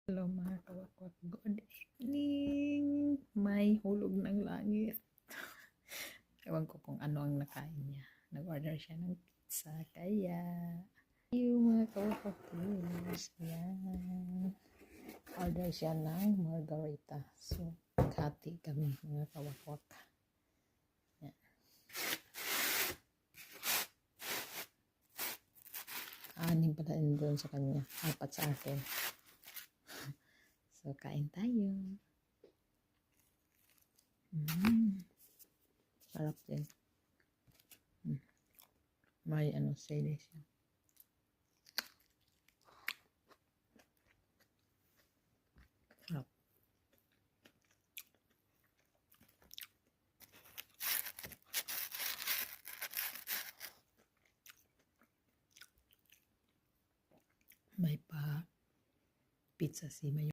Hello mga kawakwak, good evening! May hulog ng langit. Ewan ko kung ano ang nakain niya. Nag-order siya ng pizza, kaya yung mga kawakwak please. Yan. Order siya ng margarita. So, hati kami mga kawakwak. Yan. Anim pala doon sa kanya. 4 sa akin. So, kain tayo. Sarap din. May sili siya. Sarap. May pa pizza si Mayo.